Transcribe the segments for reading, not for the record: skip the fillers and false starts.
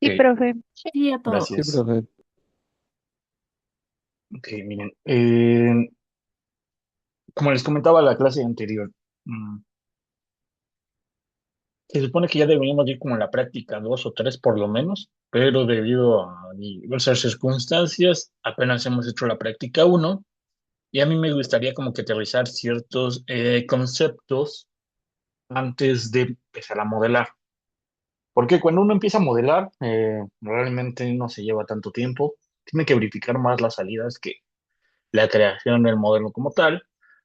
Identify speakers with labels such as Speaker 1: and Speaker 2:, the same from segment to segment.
Speaker 1: Sí,
Speaker 2: Ok,
Speaker 1: profe.
Speaker 3: Sí, a
Speaker 2: sí,
Speaker 3: todos.
Speaker 2: gracias.
Speaker 4: profe.
Speaker 2: Ok, miren, como les comentaba en la clase anterior, mm, se supone que ya deberíamos ir como en la práctica dos o tres por lo menos, pero debido a diversas circunstancias, apenas hemos hecho la práctica uno y a mí me gustaría como que aterrizar ciertos conceptos antes de empezar a modelar. Porque cuando uno empieza a modelar, realmente no se lleva tanto tiempo, tiene que verificar más las salidas que la creación del modelo como tal,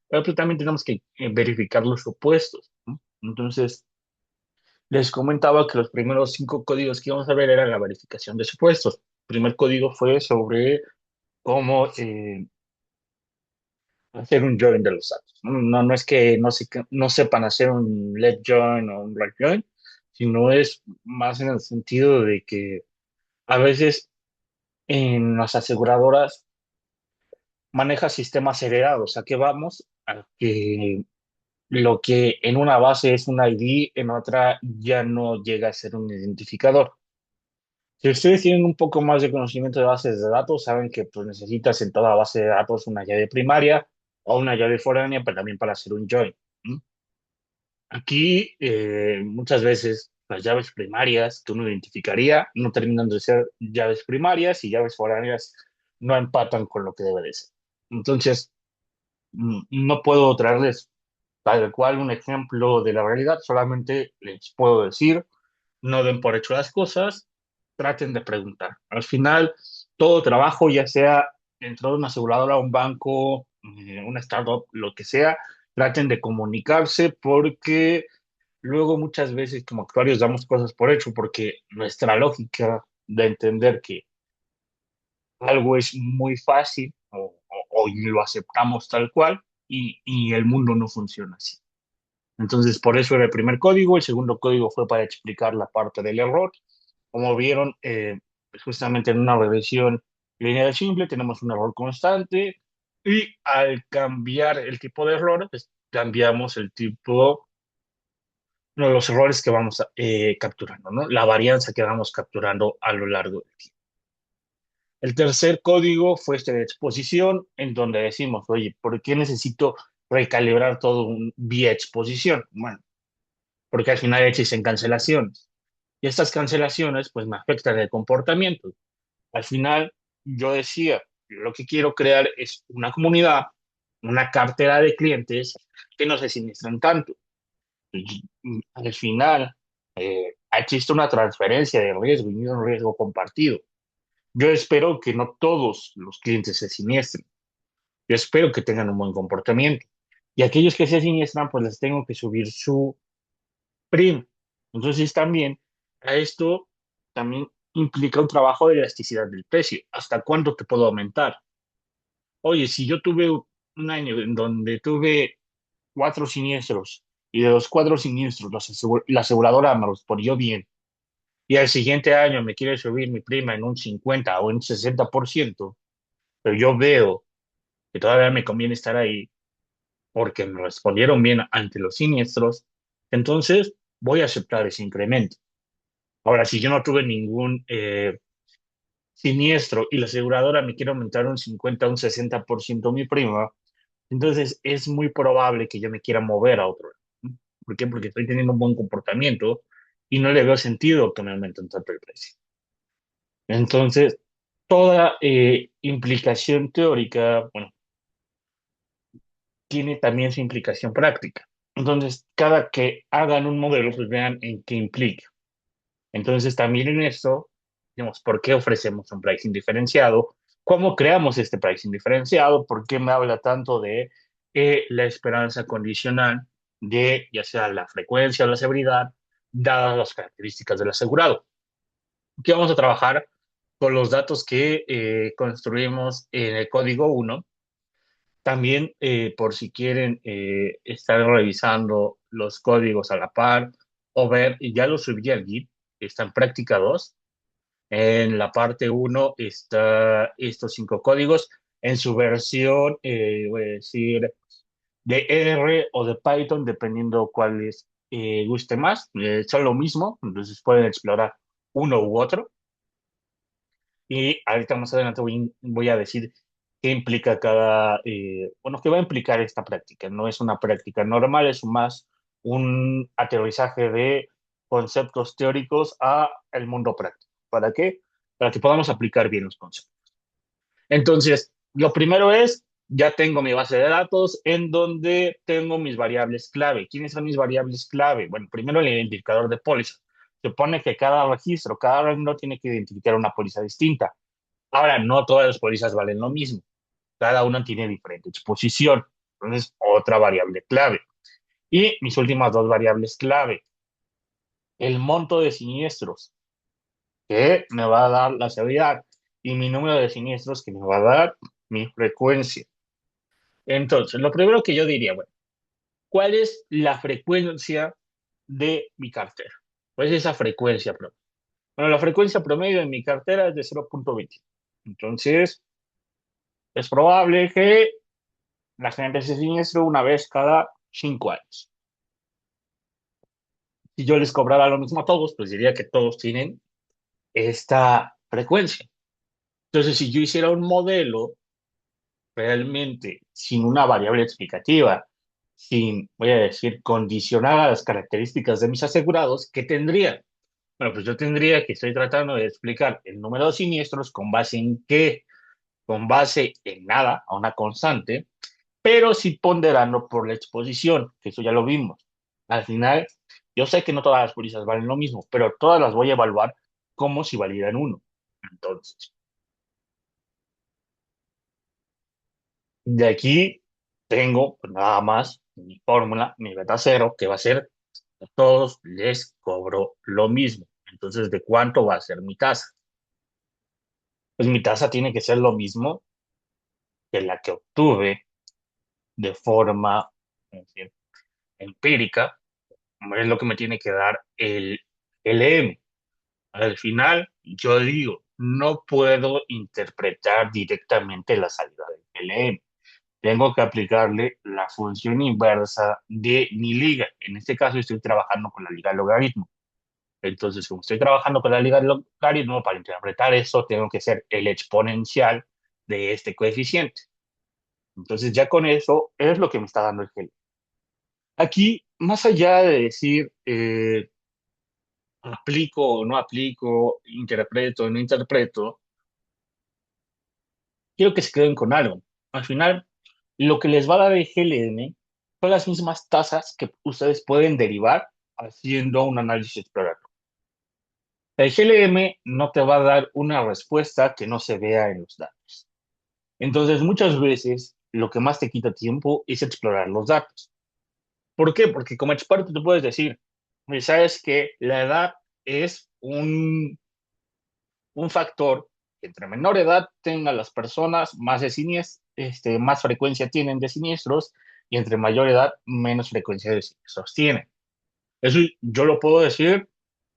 Speaker 2: pero pues también tenemos que verificar los supuestos, ¿no? Entonces, les comentaba que los primeros cinco códigos que íbamos a ver era la verificación de supuestos. El primer código fue sobre cómo hacer un join de los datos. No es que no sepan hacer un let join o un right join, sino es más en el sentido de que a veces en las aseguradoras maneja sistemas heredados. ¿A qué vamos? A que lo que en una base es un ID, en otra ya no llega a ser un identificador. Si ustedes tienen un poco más de conocimiento de bases de datos, saben que pues, necesitas en toda base de datos una llave primaria o una llave foránea, pero también para hacer un join. ¿M? Aquí muchas veces las llaves primarias que uno identificaría no terminan de ser llaves primarias y llaves foráneas no empatan con lo que debe de ser. Entonces, no puedo traerles tal cual un ejemplo de la realidad, solamente les puedo decir, no den por hecho las cosas, traten de preguntar. Al final, todo trabajo, ya sea dentro de una aseguradora, un banco, una startup, lo que sea, traten de comunicarse porque luego muchas veces como actuarios damos cosas por hecho porque nuestra lógica de entender que algo es muy fácil o lo aceptamos tal cual y el mundo no funciona así. Entonces, por eso era el primer código. El segundo código fue para explicar la parte del error. Como vieron, pues justamente en una regresión lineal simple tenemos un error constante y al cambiar el tipo de error, pues cambiamos el tipo, no, los errores que vamos capturando, ¿no? La varianza que vamos capturando a lo largo del tiempo. El tercer código fue este de exposición, en donde decimos, oye, ¿por qué necesito recalibrar todo vía exposición? Bueno, porque al final existen cancelaciones. Y estas cancelaciones, pues, me afectan el comportamiento. Al final, yo decía, yo lo que quiero crear es una comunidad, una cartera de clientes que no se siniestran tanto. Al final, existe una transferencia de riesgo y un riesgo compartido. Yo espero que no todos los clientes se siniestren. Yo espero que tengan un buen comportamiento. Y aquellos que se siniestran, pues les tengo que subir su prima. Entonces también a esto también implica un trabajo de elasticidad del precio. ¿Hasta cuánto te puedo aumentar? Oye, si yo tuve un año en donde tuve cuatro siniestros y de los cuatro siniestros la aseguradora me los ponió bien y al siguiente año me quiere subir mi prima en un 50 o en un 60%, pero yo veo que todavía me conviene estar ahí porque me respondieron bien ante los siniestros, entonces voy a aceptar ese incremento. Ahora, si yo no tuve ningún siniestro y la aseguradora me quiere aumentar un 50 o un 60% mi prima, entonces es muy probable que yo me quiera mover a otro lado. ¿Por qué? Porque estoy teniendo un buen comportamiento y no le veo sentido que me aumenten tanto el precio. Entonces, toda implicación teórica, bueno, tiene también su implicación práctica. Entonces, cada que hagan un modelo, pues vean en qué implica. Entonces, también en esto, digamos, ¿por qué ofrecemos un pricing diferenciado? ¿Cómo creamos este pricing diferenciado? ¿Por qué me habla tanto de la esperanza condicional de ya sea la frecuencia o la severidad, dadas las características del asegurado? Aquí vamos a trabajar con los datos que construimos en el código uno. También, por si quieren estar revisando los códigos a la par o ver, ya lo subí al Git, está en práctica 2. En la parte uno está estos cinco códigos en su versión, voy a decir, de R o de Python, dependiendo cuál les guste más. Son lo mismo, entonces pueden explorar uno u otro. Y ahorita más adelante voy a decir qué implica bueno, qué va a implicar esta práctica. No es una práctica normal, es más un aterrizaje de conceptos teóricos a el mundo práctico. ¿Para qué? Para que podamos aplicar bien los conceptos. Entonces, lo primero es, ya tengo mi base de datos en donde tengo mis variables clave. ¿Quiénes son mis variables clave? Bueno, primero el identificador de póliza. Se supone que cada registro, cada renglón tiene que identificar una póliza distinta. Ahora, no todas las pólizas valen lo mismo. Cada una tiene diferente exposición. Entonces, otra variable clave. Y mis últimas dos variables clave. El monto de siniestros, que me va a dar la severidad, y mi número de siniestros, que me va a dar mi frecuencia. Entonces, lo primero que yo diría, bueno, ¿cuál es la frecuencia de mi cartera? ¿Cuál es esa frecuencia promedio? Bueno, la frecuencia promedio de mi cartera es de 0.20. Entonces, es probable que la gente se siniestre una vez cada 5 años. Si yo les cobrara lo mismo a todos, pues diría que todos tienen esta frecuencia. Entonces, si yo hiciera un modelo realmente sin una variable explicativa, sin, voy a decir, condicionar a las características de mis asegurados, ¿qué tendría? Bueno, pues yo tendría que estoy tratando de explicar el número de siniestros con base en qué, con base en nada, a una constante, pero sí ponderando por la exposición, que eso ya lo vimos. Al final, yo sé que no todas las pólizas valen lo mismo, pero todas las voy a evaluar como si valieran uno. Entonces, de aquí tengo pues, nada más mi fórmula, mi beta cero, que va a ser a todos les cobro lo mismo. Entonces, ¿de cuánto va a ser mi tasa? Pues mi tasa tiene que ser lo mismo que la que obtuve de forma es decir, empírica, es lo que me tiene que dar el LM. Al final, yo digo, no puedo interpretar directamente la salida del LM. Tengo que aplicarle la función inversa de mi liga. En este caso estoy trabajando con la liga logaritmo. Entonces, como estoy trabajando con la liga logaritmo, para interpretar eso tengo que ser el exponencial de este coeficiente. Entonces, ya con eso es lo que me está dando el GL. Aquí, más allá de decir aplico o no aplico, interpreto o no interpreto, quiero que se queden con algo. Al final, lo que les va a dar el GLM son las mismas tasas que ustedes pueden derivar haciendo un análisis exploratorio. El GLM no te va a dar una respuesta que no se vea en los datos. Entonces, muchas veces lo que más te quita tiempo es explorar los datos. ¿Por qué? Porque como experto tú puedes decir, sabes que la edad es un factor que entre menor edad tengan las personas, más, más frecuencia tienen de siniestros y entre mayor edad menos frecuencia de siniestros tienen. Eso yo lo puedo decir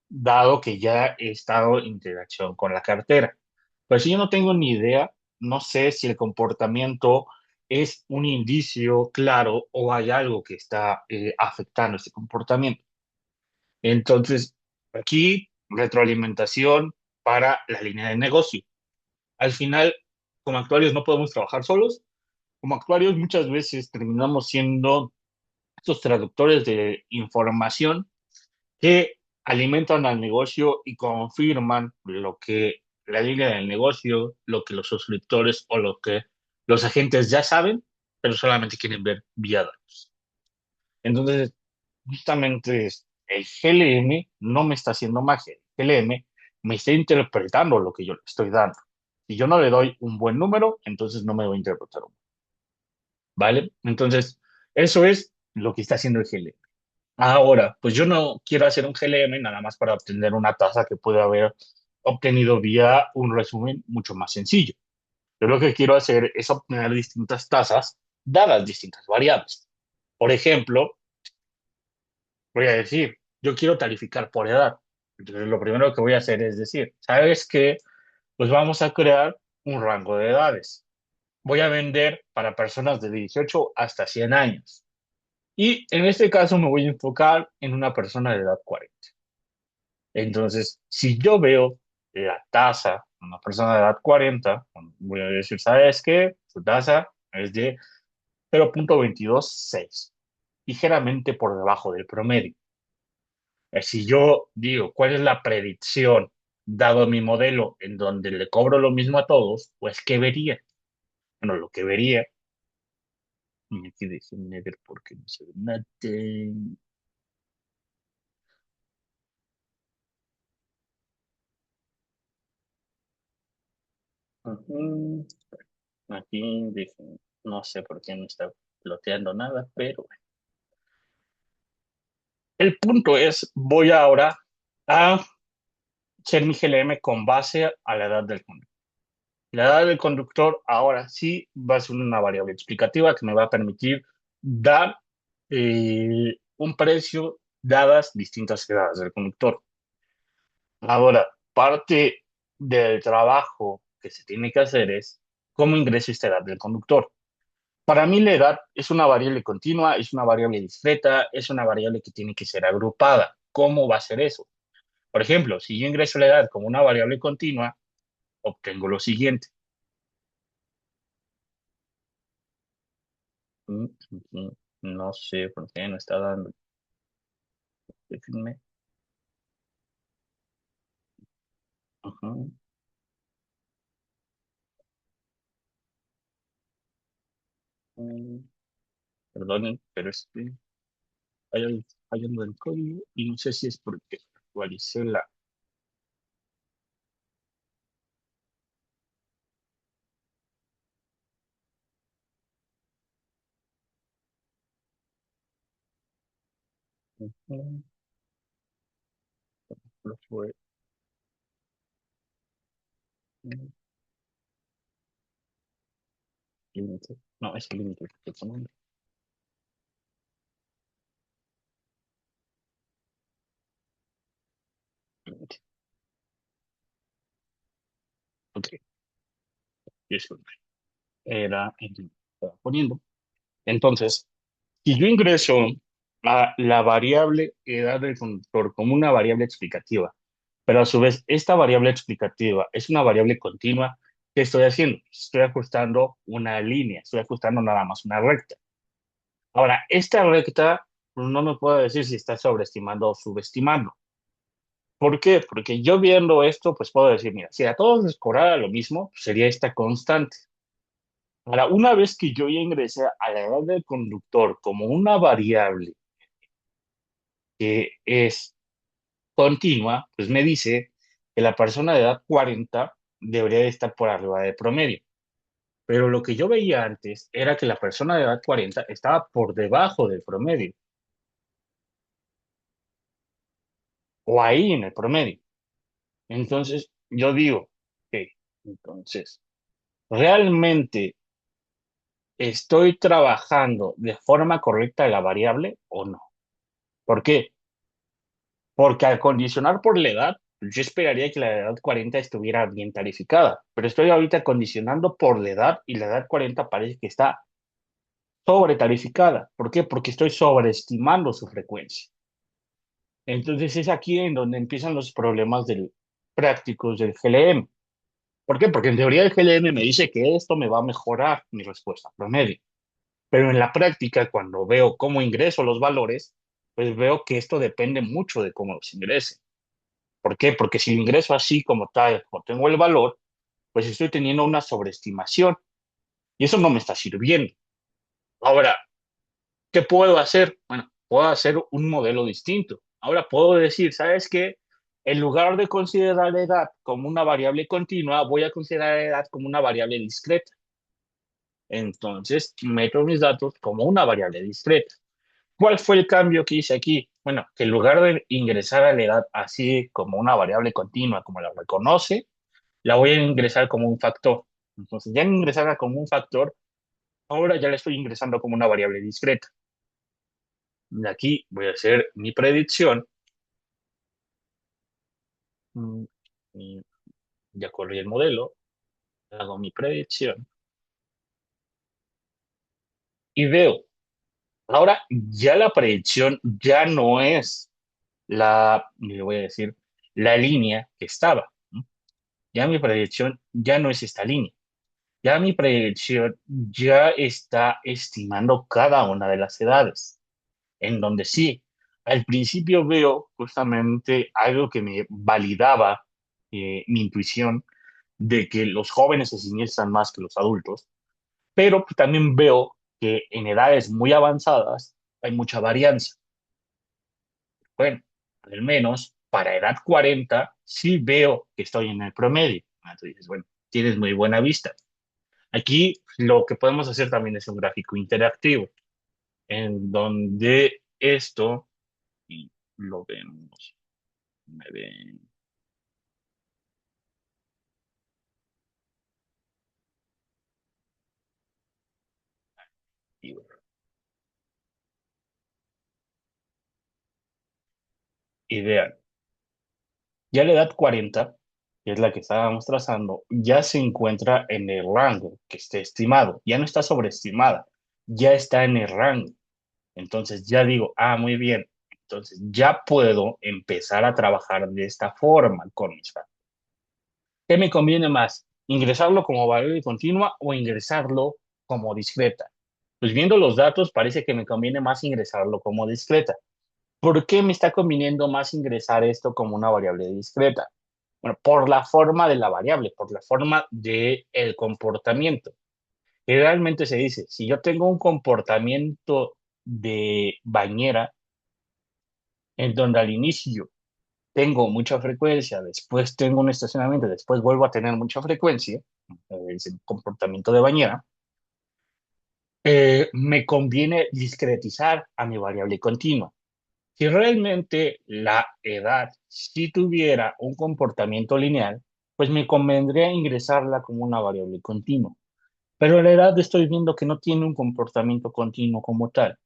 Speaker 2: dado que ya he estado en interacción con la cartera. Pero si yo no tengo ni idea, no sé si el comportamiento es un indicio claro o hay algo que está afectando ese comportamiento. Entonces, aquí retroalimentación para la línea de negocio. Al final, como actuarios no podemos trabajar solos. Como actuarios muchas veces terminamos siendo estos traductores de información que alimentan al negocio y confirman lo que la línea del negocio, lo que los suscriptores o lo que los agentes ya saben, pero solamente quieren ver vía datos. Entonces, justamente el GLM no me está haciendo magia. El GLM me está interpretando lo que yo le estoy dando. Si yo no le doy un buen número, entonces no me voy a interpretar un. ¿Vale? Entonces, eso es lo que está haciendo el GLM. Ahora, pues yo no quiero hacer un GLM nada más para obtener una tasa que pueda haber obtenido vía un resumen mucho más sencillo. Yo lo que quiero hacer es obtener distintas tasas dadas distintas variables. Por ejemplo, voy a decir, yo quiero tarificar por edad. Entonces, lo primero que voy a hacer es decir, ¿sabes qué? Pues vamos a crear un rango de edades. Voy a vender para personas de 18 hasta 100 años. Y en este caso me voy a enfocar en una persona de edad 40. Entonces, si yo veo la tasa una persona de edad 40, voy a decir, ¿sabes qué? Su tasa es de 0,226, ligeramente por debajo del promedio. Si yo digo, ¿cuál es la predicción dado mi modelo en donde le cobro lo mismo a todos? Pues, ¿qué vería? Bueno, lo que vería, y aquí déjenme ver por qué no se ve nada. Ujú. Aquí no sé por qué no está ploteando nada, pero bueno. El punto es, voy ahora a hacer mi GLM con base a la edad del conductor. La edad del conductor ahora sí va a ser una variable explicativa que me va a permitir dar un precio dadas distintas edades del conductor. Ahora, parte del trabajo que se tiene que hacer es cómo ingresa esta edad del conductor. Para mí la edad es una variable continua, es una variable discreta, es una variable que tiene que ser agrupada. ¿Cómo va a ser eso? Por ejemplo, si yo ingreso la edad como una variable continua, obtengo lo siguiente. Mm, No sé por qué no está dando. Déjenme. Ujú. Mm, Perdonen, pero hay algo del código y no sé si es porque actualicé la. Ujú. Lo fue. mm, Límite. No, es el límite que estoy poniendo. Límite. Ok, disculpe. Era el límite que estaba poniendo. Entonces, si yo ingreso a la variable edad del conductor como una variable explicativa, pero a su vez esta variable explicativa es una variable continua, ¿qué estoy haciendo? Estoy ajustando una línea, estoy ajustando nada más una recta. Ahora, esta recta pues, no me puedo decir si está sobreestimando o subestimando. ¿Por qué? Porque yo viendo esto, pues puedo decir, mira, si a todos les cobrara lo mismo, pues, sería esta constante. Ahora, una vez que yo ya ingresé a la edad del conductor como una variable que es continua, pues me dice que la persona de edad 40 debería de estar por arriba del promedio. Pero lo que yo veía antes era que la persona de edad 40 estaba por debajo del promedio, o ahí en el promedio. Entonces, yo digo, ok, entonces, ¿realmente estoy trabajando de forma correcta la variable o no? ¿Por qué? Porque al condicionar por la edad, yo esperaría que la edad 40 estuviera bien tarificada, pero estoy ahorita condicionando por la edad y la edad 40 parece que está sobretarificada. ¿Por qué? Porque estoy sobreestimando su frecuencia. Entonces es aquí en donde empiezan los problemas prácticos del GLM. ¿Por qué? Porque en teoría el GLM me dice que esto me va a mejorar mi respuesta promedio. Pero en la práctica, cuando veo cómo ingreso los valores, pues veo que esto depende mucho de cómo los ingrese. ¿Por qué? Porque si lo ingreso así como tal, como tengo el valor, pues estoy teniendo una sobreestimación y eso no me está sirviendo. Ahora, ¿qué puedo hacer? Bueno, puedo hacer un modelo distinto. Ahora puedo decir, ¿sabes qué? En lugar de considerar la edad como una variable continua, voy a considerar la edad como una variable discreta. Entonces, meto mis datos como una variable discreta. ¿Cuál fue el cambio que hice aquí? Bueno, que en lugar de ingresar a la edad así como una variable continua, como la reconoce, la voy a ingresar como un factor. Entonces, ya en ingresarla como un factor, ahora ya la estoy ingresando como una variable discreta. De aquí voy a hacer mi predicción. Mm, y ya corrí el modelo, hago mi predicción y veo. Ahora ya la predicción ya no es le voy a decir, la línea que estaba. ¿No? Ya mi predicción ya no es esta línea. Ya mi predicción ya está estimando cada una de las edades, en donde sí, al principio veo justamente algo que me validaba mi intuición de que los jóvenes se siniestran más que los adultos, pero pues, también veo que en edades muy avanzadas hay mucha varianza. Bueno, al menos para edad 40 sí veo que estoy en el promedio. Entonces, bueno, tienes muy buena vista. Aquí lo que podemos hacer también es un gráfico interactivo, en donde esto, y lo vemos, me ven, y vean, ya la edad 40, que es la que estábamos trazando, ya se encuentra en el rango que esté estimado, ya no está sobreestimada, ya está en el rango. Entonces ya digo, muy bien, entonces ya puedo empezar a trabajar de esta forma con mis factores. ¿Qué me conviene más? ¿Ingresarlo como variable continua o ingresarlo como discreta? Pues viendo los datos, parece que me conviene más ingresarlo como discreta. ¿Por qué me está conviniendo más ingresar esto como una variable discreta? Bueno, por la forma de la variable, por la forma del comportamiento. Generalmente se dice, si yo tengo un comportamiento de bañera, en donde al inicio tengo mucha frecuencia, después tengo un estacionamiento, después vuelvo a tener mucha frecuencia, es el comportamiento de bañera, me conviene discretizar a mi variable continua. Si realmente la edad, si tuviera un comportamiento lineal, pues me convendría ingresarla como una variable continua. Pero la edad estoy viendo que no tiene un comportamiento continuo como tal.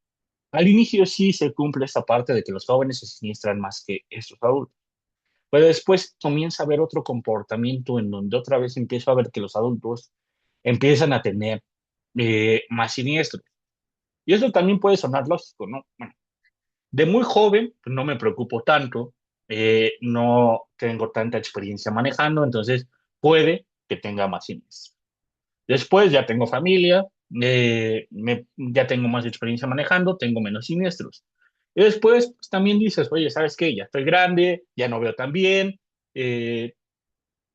Speaker 2: Al inicio sí se cumple esta parte de que los jóvenes se siniestran más que estos adultos. Pero después comienza a haber otro comportamiento en donde otra vez empiezo a ver que los adultos empiezan a tener más siniestros. Y eso también puede sonar lógico, ¿no? Bueno, de muy joven pues, no me preocupo tanto, no tengo tanta experiencia manejando, entonces puede que tenga más siniestros. Después ya tengo familia, ya tengo más experiencia manejando, tengo menos siniestros. Y después pues, también dices, oye, ¿sabes qué? Ya estoy grande, ya no veo tan bien, eh,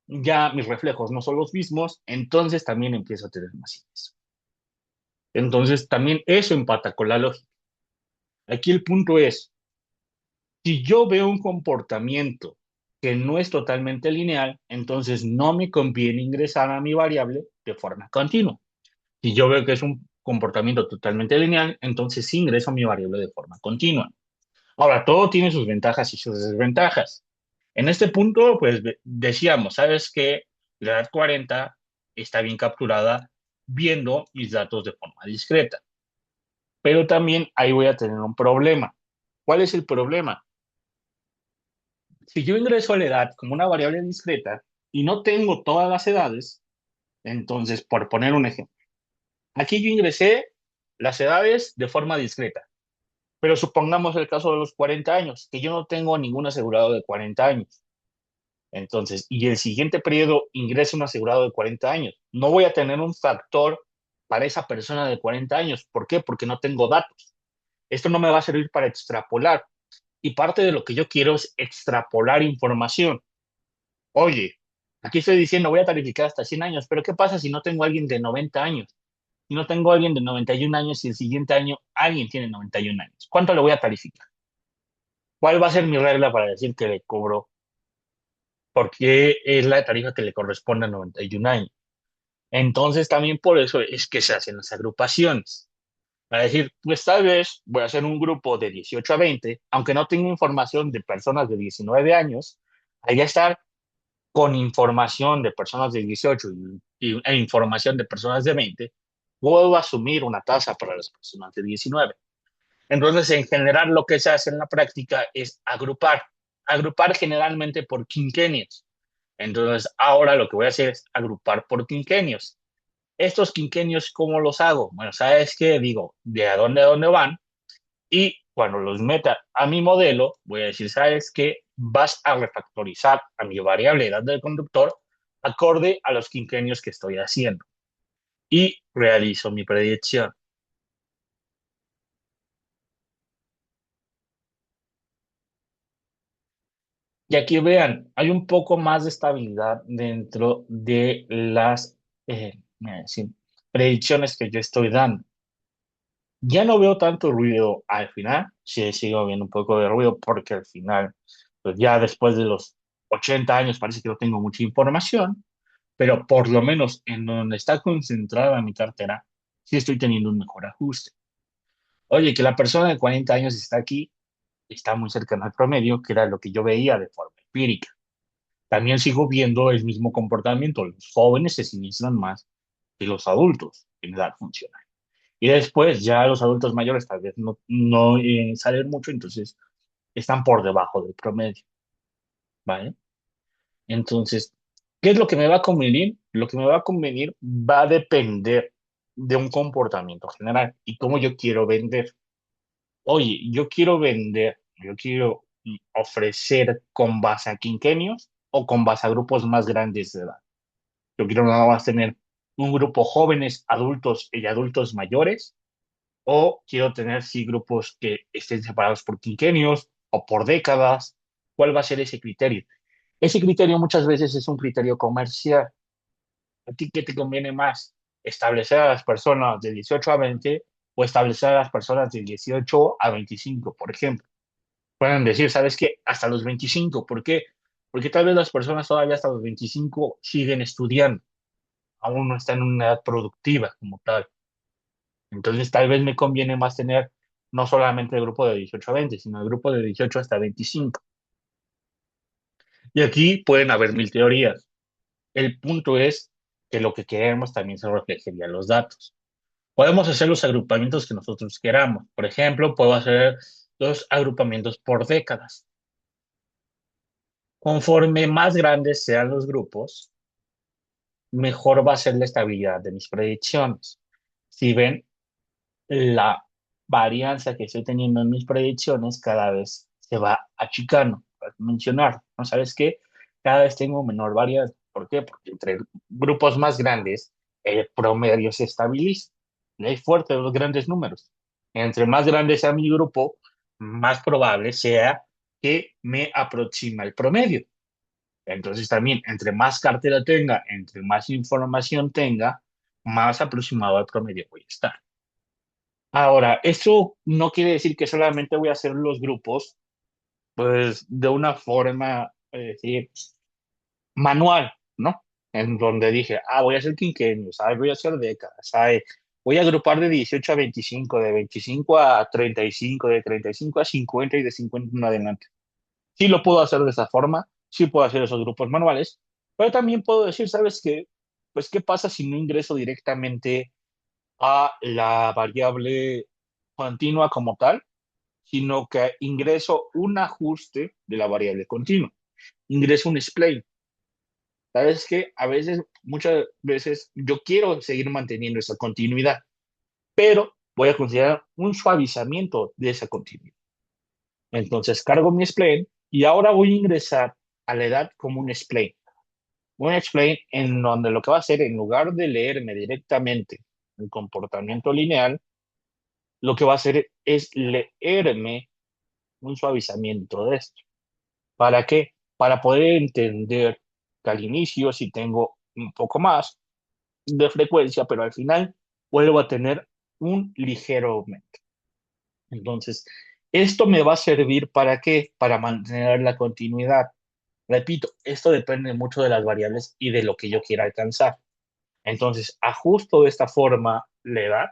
Speaker 2: ya mis reflejos no son los mismos, entonces también empiezo a tener más siniestros. Entonces también eso empata con la lógica. Aquí el punto es, si yo veo un comportamiento que no es totalmente lineal, entonces no me conviene ingresar a mi variable de forma continua. Si yo veo que es un comportamiento totalmente lineal, entonces sí ingreso a mi variable de forma continua. Ahora, todo tiene sus ventajas y sus desventajas. En este punto, pues decíamos, ¿sabes qué? La edad 40 está bien capturada viendo mis datos de forma discreta. Pero también ahí voy a tener un problema. ¿Cuál es el problema? Si yo ingreso a la edad como una variable discreta y no tengo todas las edades, entonces, por poner un ejemplo, aquí yo ingresé las edades de forma discreta, pero supongamos el caso de los 40 años, que yo no tengo ningún asegurado de 40 años. Entonces, y el siguiente periodo ingresa un asegurado de 40 años. No voy a tener un factor para esa persona de 40 años. ¿Por qué? Porque no tengo datos. Esto no me va a servir para extrapolar. Y parte de lo que yo quiero es extrapolar información. Oye, aquí estoy diciendo voy a tarificar hasta 100 años, pero ¿qué pasa si no tengo a alguien de 90 años? Si no tengo a alguien de 91 años y el siguiente año alguien tiene 91 años. ¿Cuánto le voy a tarificar? ¿Cuál va a ser mi regla para decir que le cobro? Porque es la tarifa que le corresponde a 91 años. Entonces, también por eso es que se hacen las agrupaciones. Para decir, pues tal vez voy a hacer un grupo de 18 a 20, aunque no tenga información de personas de 19 años, ahí estar con información de personas de 18 e información de personas de 20, puedo asumir una tasa para las personas de 19. Entonces, en general, lo que se hace en la práctica es agrupar generalmente por quinquenios. Entonces, ahora lo que voy a hacer es agrupar por quinquenios. Estos quinquenios, ¿cómo los hago? Bueno, ¿sabes qué? Digo, ¿de a dónde van? Y cuando los meta a mi modelo, voy a decir, ¿sabes qué? Vas a refactorizar a mi variable edad del conductor acorde a los quinquenios que estoy haciendo y realizo mi predicción. Y aquí vean, hay un poco más de estabilidad dentro de las sí, predicciones que yo estoy dando. Ya no veo tanto ruido al final, sí sigo viendo un poco de ruido porque al final, pues ya después de los 80 años parece que no tengo mucha información, pero por lo menos en donde está concentrada mi cartera, sí estoy teniendo un mejor ajuste. Oye, que la persona de 40 años está aquí, está muy cercano al promedio, que era lo que yo veía de forma empírica. También sigo viendo el mismo comportamiento. Los jóvenes se siniestran más que los adultos en edad funcional. Y después ya los adultos mayores tal vez no salen mucho, entonces están por debajo del promedio, ¿vale? Entonces, ¿qué es lo que me va a convenir? Lo que me va a convenir va a depender de un comportamiento general y cómo yo quiero vender. Oye, yo quiero vender, yo quiero ofrecer con base a quinquenios o con base a grupos más grandes de edad. Yo quiero nada más tener un grupo jóvenes, adultos y adultos mayores, o quiero tener sí grupos que estén separados por quinquenios o por décadas. ¿Cuál va a ser ese criterio? Ese criterio muchas veces es un criterio comercial. ¿A ti qué te conviene más? ¿Establecer a las personas de 18 a 20 o establecer a las personas de 18 a 25, por ejemplo? Pueden decir, ¿sabes qué? Hasta los 25. ¿Por qué? Porque tal vez las personas todavía hasta los 25 siguen estudiando, aún no están en una edad productiva como tal. Entonces, tal vez me conviene más tener no solamente el grupo de 18 a 20, sino el grupo de 18 hasta 25. Y aquí pueden haber mil teorías. El punto es que lo que queremos también se reflejaría en los datos. Podemos hacer los agrupamientos que nosotros queramos. Por ejemplo, puedo hacer los agrupamientos por décadas. Conforme más grandes sean los grupos, mejor va a ser la estabilidad de mis predicciones. Si ven, la varianza que estoy teniendo en mis predicciones cada vez se va achicando. Para mencionar, ¿no sabes qué? Cada vez tengo menor varianza. ¿Por qué? Porque entre grupos más grandes, el promedio se estabiliza. Es fuerte los grandes números. Entre más grande sea mi grupo, más probable sea que me aproxima el promedio. Entonces también, entre más cartera tenga, entre más información tenga, más aproximado al promedio voy a estar. Ahora, eso no quiere decir que solamente voy a hacer los grupos, pues, de una forma, es decir, manual, ¿no? En donde dije, voy a hacer quinquenios, voy a hacer décadas, voy a agrupar de 18 a 25, de 25 a 35, de 35 a 50 y de 50 en adelante. Sí lo puedo hacer de esa forma, sí puedo hacer esos grupos manuales, pero también puedo decir, ¿sabes qué? Pues, ¿qué pasa si no ingreso directamente a la variable continua como tal, sino que ingreso un ajuste de la variable continua? Ingreso un spline. ¿Sabes qué? A veces, muchas veces, yo quiero seguir manteniendo esa continuidad, pero voy a considerar un suavizamiento de esa continuidad. Entonces cargo mi spline y ahora voy a ingresar a la edad como un spline. Un spline en donde lo que va a hacer, en lugar de leerme directamente el comportamiento lineal, lo que va a hacer es leerme un suavizamiento de esto. ¿Para qué? Para poder entender que al inicio sí tengo un poco más de frecuencia, pero al final vuelvo a tener un ligero aumento. Entonces, esto me va a servir ¿para qué? Para mantener la continuidad. Repito, esto depende mucho de las variables y de lo que yo quiera alcanzar. Entonces, ajusto de esta forma la edad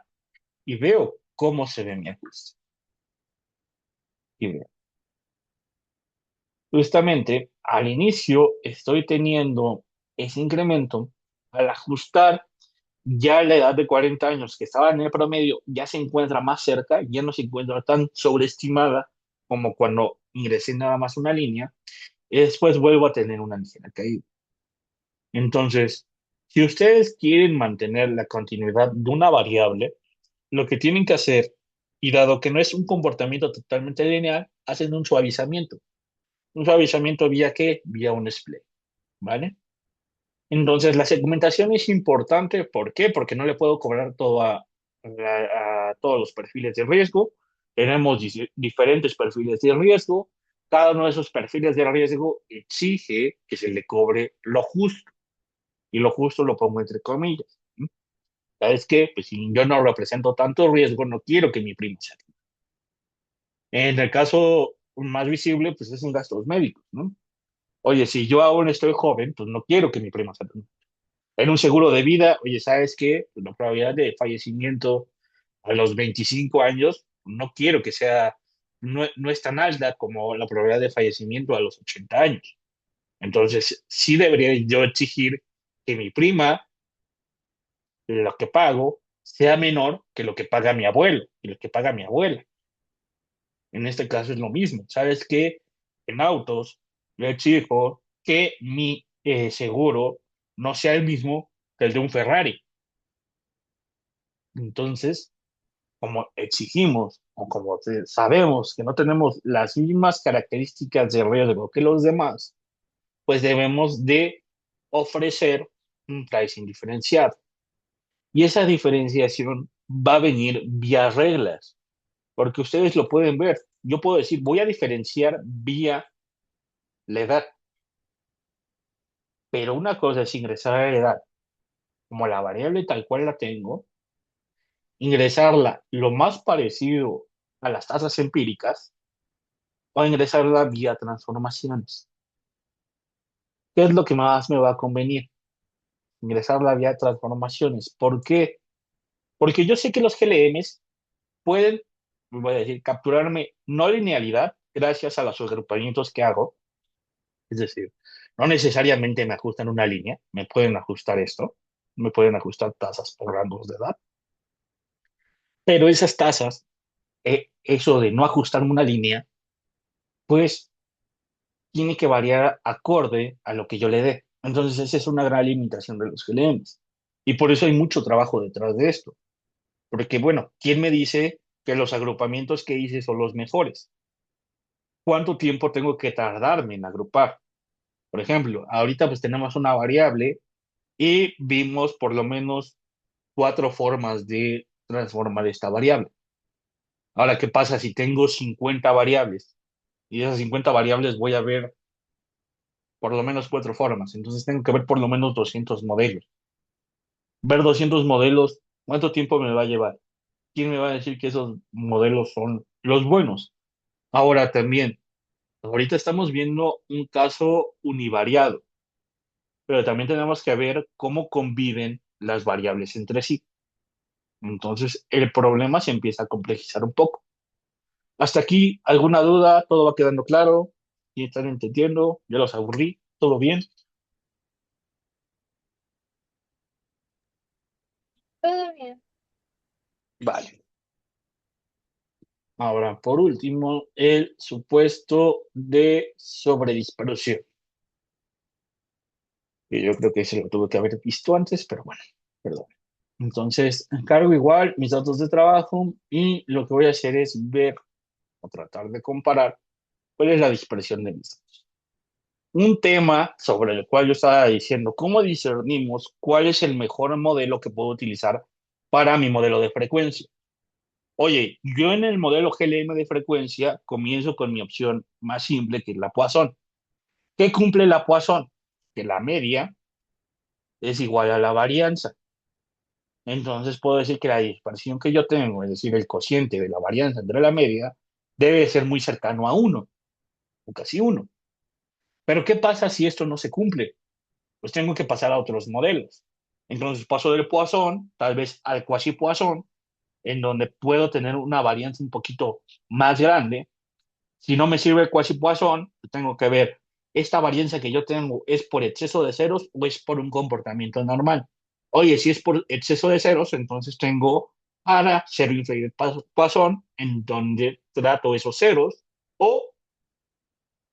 Speaker 2: y veo cómo se ve mi ajuste. Y veo. Justamente al inicio estoy teniendo ese incremento. Al ajustar, ya la edad de 40 años que estaba en el promedio ya se encuentra más cerca, ya no se encuentra tan sobreestimada como cuando ingresé nada más una línea, y después vuelvo a tener una ligera caída. Entonces, si ustedes quieren mantener la continuidad de una variable, lo que tienen que hacer, y dado que no es un comportamiento totalmente lineal, hacen un suavizamiento. ¿Un suavizamiento vía qué? Vía un split, ¿vale? Entonces, la segmentación es importante. ¿Por qué? Porque no le puedo cobrar todo a todos los perfiles de riesgo. Tenemos diferentes perfiles de riesgo. Cada uno de esos perfiles de riesgo exige que se le cobre lo justo. Y lo justo lo pongo entre comillas. ¿Mm? ¿Sabes qué? Pues si yo no represento tanto riesgo, no quiero que mi prima se atienda. En el caso más visible, pues es en gastos médicos, ¿no? Oye, si yo aún estoy joven, pues no quiero que mi prima se atienda. En un seguro de vida, oye, ¿sabes qué? Pues la probabilidad de fallecimiento a los 25 años, no quiero que sea, no es tan alta como la probabilidad de fallecimiento a los 80 años. Entonces, sí debería yo exigir que mi prima, lo que pago, sea menor que lo que paga mi abuelo y lo que paga mi abuela. En este caso es lo mismo. ¿Sabes qué? En autos, yo exijo que mi seguro no sea el mismo que el de un Ferrari. Entonces, como exigimos o como sabemos que no tenemos las mismas características de riesgo que los demás, pues debemos de ofrecer un pricing diferenciado. Y esa diferenciación va a venir vía reglas, porque ustedes lo pueden ver. Yo puedo decir, voy a diferenciar vía la edad, pero una cosa es ingresar a la edad como la variable tal cual la tengo, ingresarla lo más parecido a las tasas empíricas o ingresarla vía transformaciones. ¿Qué es lo que más me va a convenir? Ingresarla vía transformaciones. ¿Por qué? Porque yo sé que los GLMs pueden, voy a decir, capturarme no linealidad gracias a los agrupamientos que hago. Es decir, no necesariamente me ajustan una línea, me pueden ajustar esto, me pueden ajustar tasas por rangos de edad, pero esas tasas, eso de no ajustarme una línea, pues tiene que variar acorde a lo que yo le dé. Entonces, esa es una gran limitación de los GLMs. Y por eso hay mucho trabajo detrás de esto. Porque, bueno, ¿quién me dice que los agrupamientos que hice son los mejores? ¿Cuánto tiempo tengo que tardarme en agrupar? Por ejemplo, ahorita pues tenemos una variable y vimos por lo menos cuatro formas de transformar esta variable. Ahora, ¿qué pasa si tengo 50 variables? Y de esas 50 variables voy a ver por lo menos cuatro formas. Entonces tengo que ver por lo menos 200 modelos. Ver 200 modelos, ¿cuánto tiempo me va a llevar? ¿Quién me va a decir que esos modelos son los buenos? Ahora también, ahorita estamos viendo un caso univariado, pero también tenemos que ver cómo conviven las variables entre sí. Entonces, el problema se empieza a complejizar un poco. Hasta aquí, ¿alguna duda? ¿Todo va quedando claro? ¿Y están entendiendo? ¿Ya los aburrí? ¿Todo bien?
Speaker 1: Todo bien.
Speaker 2: Vale. Ahora, por último, el supuesto de sobredispersión, que yo creo que ese lo tuve que haber visto antes, pero bueno, perdón. Entonces, encargo igual mis datos de trabajo y lo que voy a hacer es ver o tratar de comparar cuál es la dispersión de mis datos. Un tema sobre el cual yo estaba diciendo, ¿cómo discernimos cuál es el mejor modelo que puedo utilizar para mi modelo de frecuencia? Oye, yo en el modelo GLM de frecuencia comienzo con mi opción más simple, que es la Poisson. ¿Qué cumple la Poisson? Que la media es igual a la varianza. Entonces puedo decir que la dispersión que yo tengo, es decir, el cociente de la varianza entre la media, debe ser muy cercano a uno, o casi uno. Pero ¿qué pasa si esto no se cumple? Pues tengo que pasar a otros modelos. Entonces paso del Poisson, tal vez al quasi-Poisson, en donde puedo tener una varianza un poquito más grande. Si no me sirve el quasi-Poisson, tengo que ver, ¿esta varianza que yo tengo es por exceso de ceros o es por un comportamiento normal? Oye, si es por exceso de ceros, entonces tengo para cero inferior Poisson, en donde trato esos ceros, o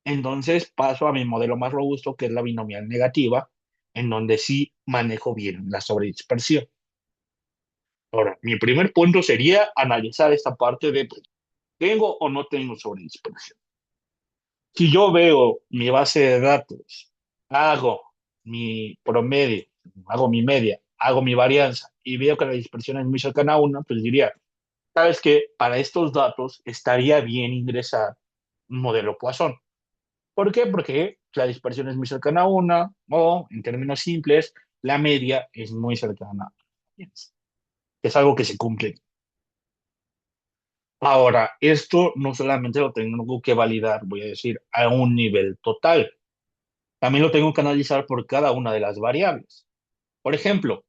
Speaker 2: entonces paso a mi modelo más robusto, que es la binomial negativa, en donde sí manejo bien la sobredispersión. Ahora, mi primer punto sería analizar esta parte de, ¿tengo o no tengo sobredispersión? Si yo veo mi base de datos, hago mi promedio, hago mi media, hago mi varianza y veo que la dispersión es muy cercana a una, pues diría, ¿sabes qué? Para estos datos estaría bien ingresar un modelo Poisson. ¿Por qué? Porque la dispersión es muy cercana a una, o en términos simples, la media es muy cercana a una. Es algo que se cumple. Ahora, esto no solamente lo tengo que validar, voy a decir, a un nivel total, también lo tengo que analizar por cada una de las variables. Por ejemplo,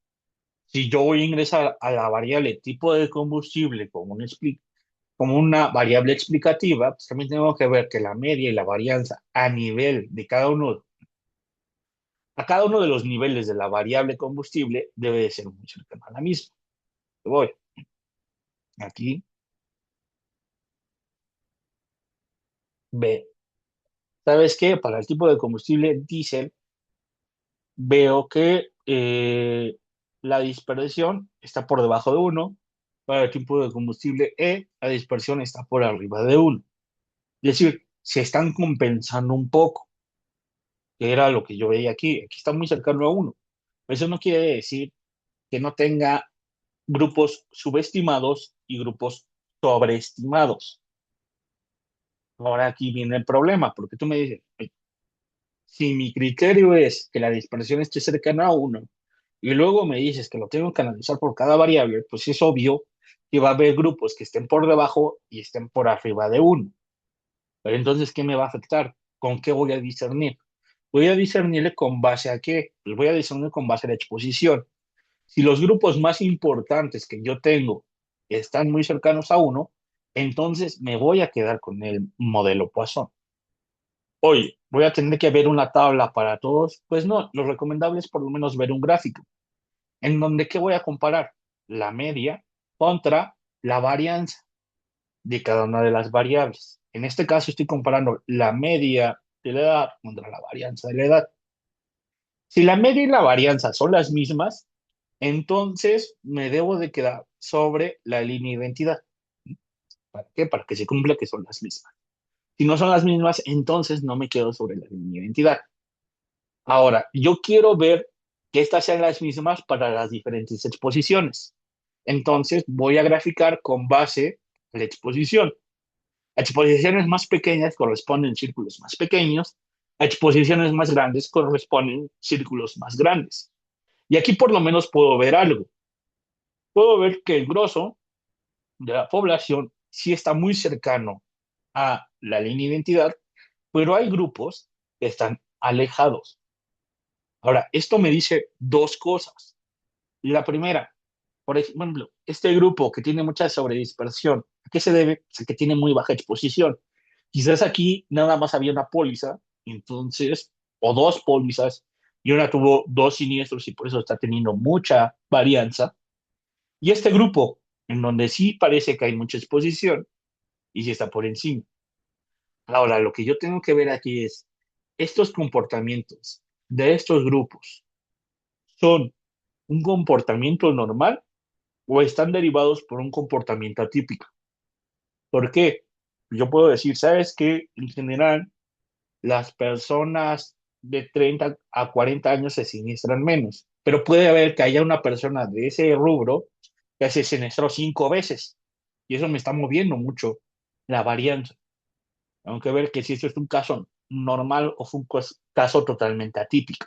Speaker 2: si yo voy a ingresar a la variable tipo de combustible como una variable explicativa, pues también tengo que ver que la media y la varianza a nivel de a cada uno de los niveles de la variable combustible debe de ser muy cercana a la misma. Voy aquí, B. ¿Sabes qué? Para el tipo de combustible diésel, veo que la dispersión está por debajo de uno. Para el tipo de combustible E, la dispersión está por arriba de uno. Es decir, se están compensando un poco, que era lo que yo veía aquí. Aquí está muy cercano a uno. Eso no quiere decir que no tenga grupos subestimados y grupos sobreestimados. Ahora aquí viene el problema, porque tú me dices, si mi criterio es que la dispersión esté cercana a uno, y luego me dices que lo tengo que analizar por cada variable, pues es obvio que va a haber grupos que estén por debajo y estén por arriba de uno. Pero entonces, ¿qué me va a afectar? ¿Con qué voy a discernir? Voy a discernirle con base a qué. Pues voy a discernir con base a la exposición. Si los grupos más importantes que yo tengo están muy cercanos a uno, entonces me voy a quedar con el modelo Poisson. Oye, voy a tener que ver una tabla para todos. Pues no, lo recomendable es por lo menos ver un gráfico, en donde ¿qué voy a comparar? La media contra la varianza de cada una de las variables. En este caso estoy comparando la media de la edad contra la varianza de la edad. Si la media y la varianza son las mismas, entonces me debo de quedar sobre la línea de identidad. ¿Para qué? Para que se cumpla que son las mismas. Si no son las mismas, entonces no me quedo sobre la línea de identidad. Ahora, yo quiero ver que estas sean las mismas para las diferentes exposiciones. Entonces voy a graficar con base a la exposición. A exposiciones más pequeñas corresponden círculos más pequeños, a exposiciones más grandes corresponden círculos más grandes. Y aquí por lo menos puedo ver algo. Puedo ver que el grosso de la población sí está muy cercano a la línea de identidad, pero hay grupos que están alejados. Ahora, esto me dice dos cosas. La primera, por ejemplo, este grupo que tiene mucha sobredispersión, ¿a qué se debe? Pues a que tiene muy baja exposición. Quizás aquí nada más había una póliza, entonces, o dos pólizas, y una tuvo dos siniestros y por eso está teniendo mucha varianza. Y este grupo, en donde sí parece que hay mucha exposición, y sí está por encima. Ahora, lo que yo tengo que ver aquí es, estos comportamientos de estos grupos son un comportamiento normal o están derivados por un comportamiento atípico. ¿Por qué? Yo puedo decir, ¿sabes qué? En general, las personas de 30 a 40 años se siniestran menos, pero puede haber que haya una persona de ese rubro que se siniestró 5 veces y eso me está moviendo mucho la varianza. Tengo que ver que si esto es un caso normal o fue un caso totalmente atípico.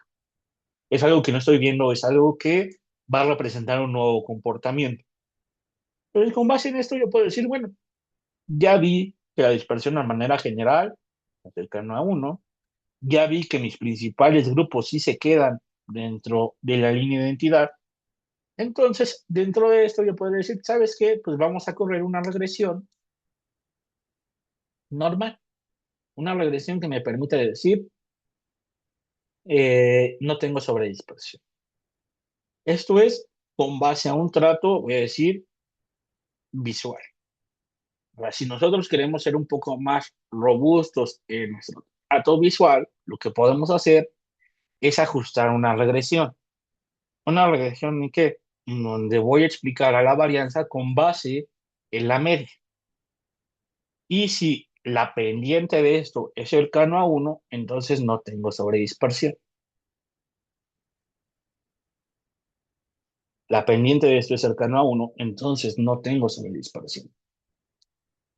Speaker 2: Es algo que no estoy viendo, es algo que va a representar un nuevo comportamiento. Pero con base en esto yo puedo decir, bueno, ya vi que la dispersión de manera general, cercano a uno, ya vi que mis principales grupos sí se quedan dentro de la línea de identidad. Entonces, dentro de esto yo puedo decir, ¿sabes qué? Pues vamos a correr una regresión normal, una regresión que me permite decir, no tengo sobredispersión. Esto es con base a un trato, voy a decir, visual. Ahora, si nosotros queremos ser un poco más robustos en nuestro trato visual, lo que podemos hacer es ajustar una regresión. ¿Una regresión en qué? En donde voy a explicar a la varianza con base en la media. Y si la pendiente de esto es cercano a uno, entonces no tengo sobredispersión. la pendiente de esto es cercano a uno, entonces no tengo sobredispersión.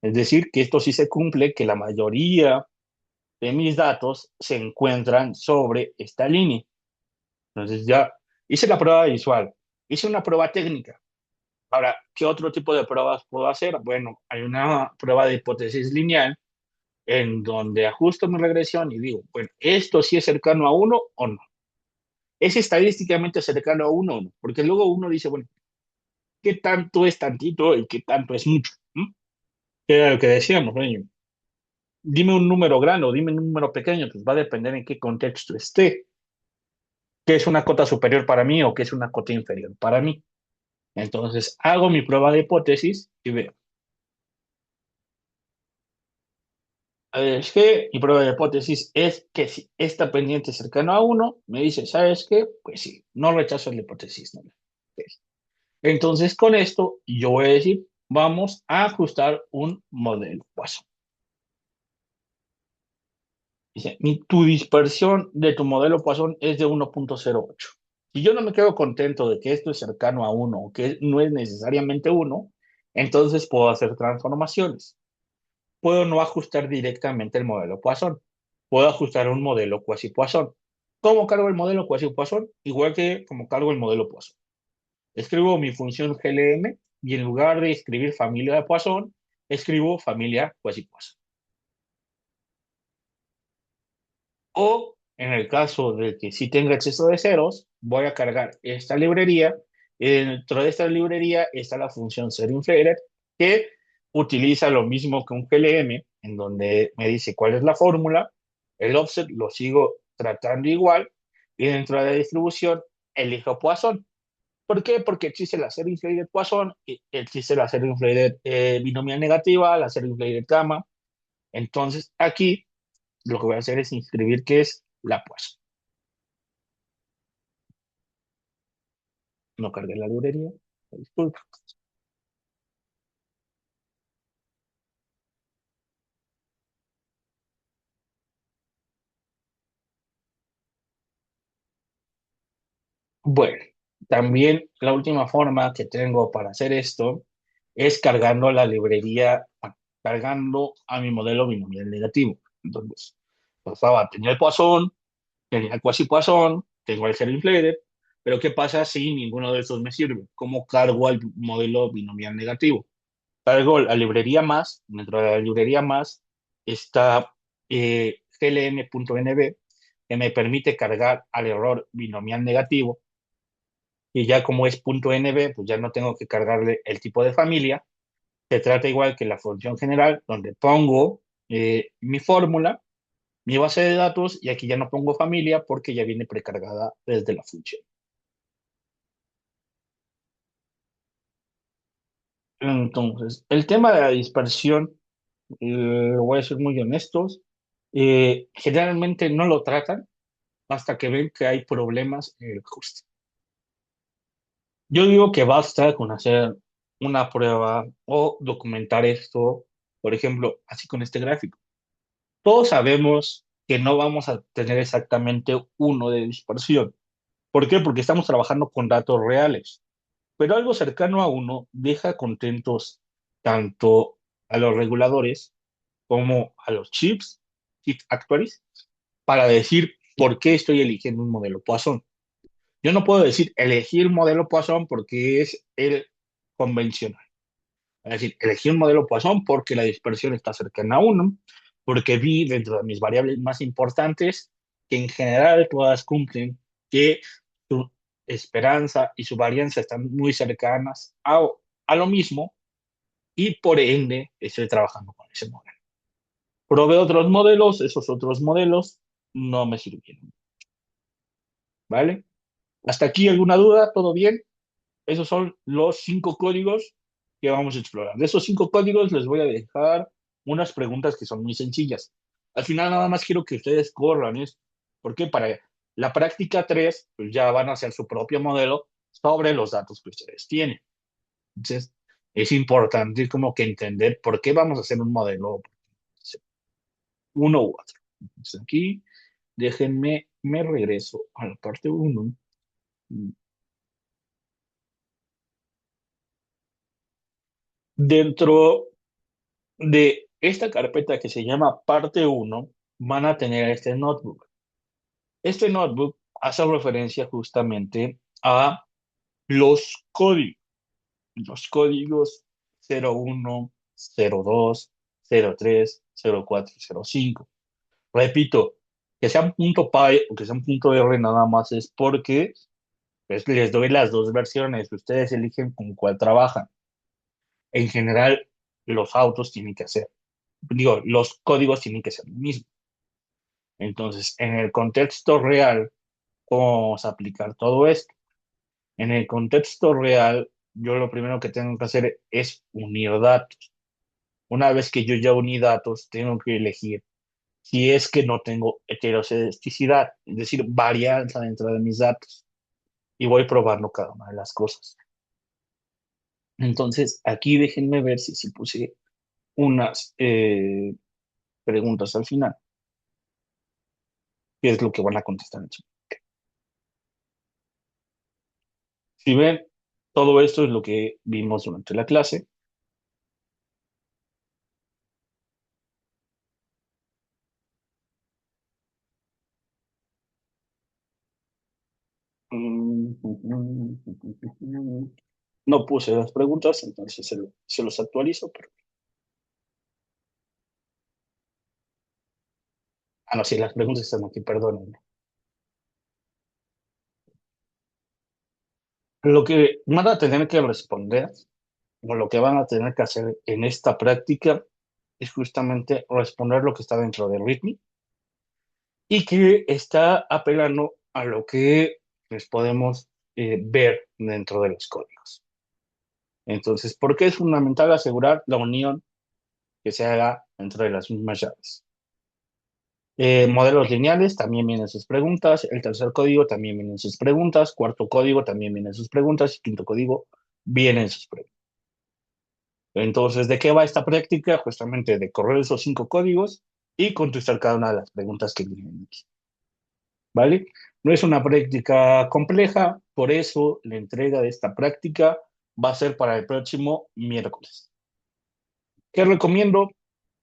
Speaker 2: Es decir, que esto sí se cumple, que la mayoría de mis datos se encuentran sobre esta línea. Entonces ya hice la prueba visual, hice una prueba técnica. Ahora, ¿qué otro tipo de pruebas puedo hacer? Bueno, hay una prueba de hipótesis lineal en donde ajusto mi regresión y digo, bueno, ¿esto sí es cercano a uno o no? ¿Es estadísticamente cercano a uno o no? Porque luego uno dice, bueno, ¿qué tanto es tantito y qué tanto es mucho? ¿Mm? Que era lo que decíamos, ¿no? Dime un número grande o dime un número pequeño, pues va a depender en qué contexto esté. ¿Qué es una cota superior para mí o qué es una cota inferior para mí? Entonces, hago mi prueba de hipótesis y veo. Es que mi prueba de hipótesis es que si esta pendiente es cercano a uno, me dice, ¿sabes qué? Pues sí, no rechazo la hipótesis. No. Ok. Entonces, con esto, yo voy a decir, vamos a ajustar un modelo Poisson. Dice, tu dispersión de tu modelo Poisson es de 1,08. Si yo no me quedo contento de que esto es cercano a uno o que no es necesariamente uno, entonces puedo hacer transformaciones. Puedo no ajustar directamente el modelo Poisson. Puedo ajustar un modelo Quasi-Poisson. ¿Cómo cargo el modelo Quasi-Poisson? Igual que como cargo el modelo Poisson. Escribo mi función GLM y en lugar de escribir familia de Poisson, escribo familia Quasi-Poisson. O en el caso de que sí tenga exceso de ceros, voy a cargar esta librería. Y dentro de esta librería está la función setInflated, que utiliza lo mismo que un GLM, en donde me dice cuál es la fórmula, el offset lo sigo tratando igual, y dentro de la distribución elijo Poisson. ¿Por qué? Porque existe la setInflated Poisson, y existe la setInflated binomial negativa, la setInflated gamma. Entonces aquí lo que voy a hacer es inscribir qué es la Poisson. No cargué la librería. Disculpa. Bueno, también la última forma que tengo para hacer esto es cargando la librería, cargando a mi modelo binomial negativo. Entonces, pasaba, tenía el Poisson, tenía el Quasi-Poisson, tengo el Inflated, pero ¿qué pasa si ninguno de estos me sirve? ¿Cómo cargo al modelo binomial negativo? Cargo la librería más, dentro de la librería más está glm.nb, que me permite cargar al error binomial negativo, y ya como es .nb, pues ya no tengo que cargarle el tipo de familia. Se trata igual que la función general, donde pongo mi fórmula, mi base de datos, y aquí ya no pongo familia porque ya viene precargada desde la función. Entonces, el tema de la dispersión, voy a ser muy honestos, generalmente no lo tratan hasta que ven que hay problemas en el ajuste. Yo digo que basta con hacer una prueba o documentar esto, por ejemplo, así con este gráfico. Todos sabemos que no vamos a tener exactamente uno de dispersión. ¿Por qué? Porque estamos trabajando con datos reales. Pero algo cercano a uno deja contentos tanto a los reguladores como a los chips, chip actuaries, para decir por qué estoy eligiendo un modelo Poisson. Yo no puedo decir elegir modelo Poisson porque es el convencional. Es decir, elegí un modelo Poisson porque la dispersión está cercana a uno, porque vi dentro de mis variables más importantes que en general todas cumplen, que su esperanza y su varianza están muy cercanas a lo mismo, y por ende estoy trabajando con ese modelo. Probé otros modelos, esos otros modelos no me sirvieron, ¿vale? ¿Hasta aquí alguna duda? ¿Todo bien? Esos son los 5 códigos que vamos a explorar. De esos 5 códigos les voy a dejar unas preguntas que son muy sencillas. Al final nada más quiero que ustedes corran esto, porque para la práctica 3 pues ya van a hacer su propio modelo sobre los datos que ustedes tienen. Entonces, es importante como que entender por qué vamos a hacer un modelo uno u otro. Entonces, aquí déjenme, me regreso a la parte 1. Dentro de esta carpeta que se llama parte uno van a tener este notebook. Este notebook hace referencia justamente a los códigos. Los códigos 01, 02, 03, 04, 05. Repito, que sean punto .py o que sean punto .r nada más es porque pues, les doy las dos versiones. Ustedes eligen con cuál trabajan. En general, los autos tienen que hacer, digo, los códigos tienen que ser lo mismo. Entonces, en el contexto real, ¿cómo vamos a aplicar todo esto? En el contexto real, yo lo primero que tengo que hacer es unir datos. Una vez que yo ya uní datos, tengo que elegir si es que no tengo heterocedisticidad, es decir, varianza dentro de mis datos. Y voy probando cada una de las cosas. Entonces, aquí déjenme ver si puse unas preguntas al final, que es lo que van a contestar. Si ven, todo esto es lo que vimos durante la clase. No puse las preguntas, entonces se los actualizo. Pero... Ah, no, sí, las preguntas están aquí, perdónenme. Lo que van a tener que responder, o lo que van a tener que hacer en esta práctica, es justamente responder lo que está dentro del README y que está apelando a lo que les podemos ver dentro de los códigos. Entonces, ¿por qué es fundamental asegurar la unión que se haga entre las mismas llaves? Modelos lineales también vienen sus preguntas. El tercer código también vienen sus preguntas. Cuarto código también vienen sus preguntas. Y quinto código vienen sus preguntas. Entonces, ¿de qué va esta práctica? Justamente de correr esos 5 códigos y contestar cada una de las preguntas que vienen aquí. ¿Vale? No es una práctica compleja, por eso la entrega de esta práctica va a ser para el próximo miércoles. ¿Qué recomiendo?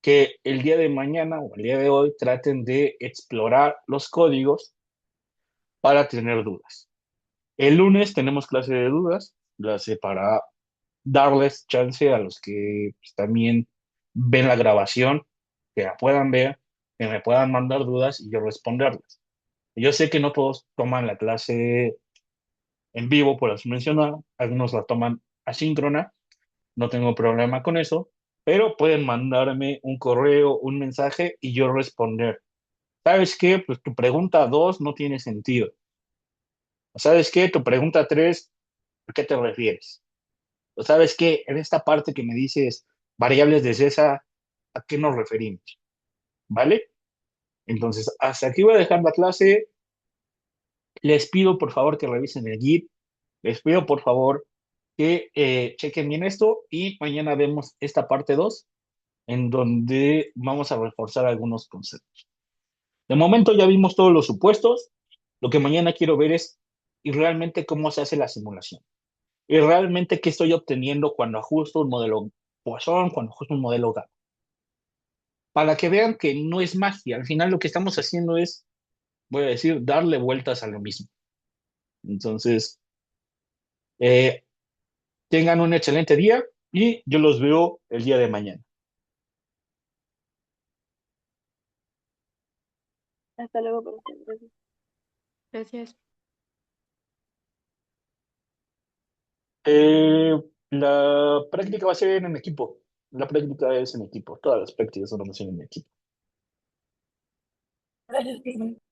Speaker 2: Que el día de mañana o el día de hoy traten de explorar los códigos para tener dudas. El lunes tenemos clase de dudas, clase para darles chance a los que pues, también ven la grabación, que la puedan ver, que me puedan mandar dudas y yo responderles. Yo sé que no todos toman la clase en vivo, por así mencionar, algunos la toman asíncrona, no tengo problema con eso, pero pueden mandarme un correo, un mensaje y yo responder. ¿Sabes qué? Pues tu pregunta 2 no tiene sentido. ¿Sabes qué? Tu pregunta 3, ¿a qué te refieres? ¿O sabes qué? En esta parte que me dices variables de César, ¿a qué nos referimos? ¿Vale? Entonces, hasta aquí voy a dejar la clase. Les pido por favor que revisen el Git. Les pido por favor que chequen bien esto y mañana vemos esta parte 2 en donde vamos a reforzar algunos conceptos. De momento ya vimos todos los supuestos. Lo que mañana quiero ver es y realmente cómo se hace la simulación. Y realmente qué estoy obteniendo cuando ajusto un modelo Poisson, cuando ajusto un modelo GAN. Para que vean que no es magia. Al final lo que estamos haciendo es, voy a decir, darle vueltas a lo mismo. Entonces, eh, tengan un excelente día y yo los veo el día de mañana.
Speaker 1: Hasta luego, profesor. Gracias. Gracias.
Speaker 2: Eh, la práctica va a ser en equipo. La práctica es en equipo. Todas las prácticas son en equipo.
Speaker 1: Gracias, profe.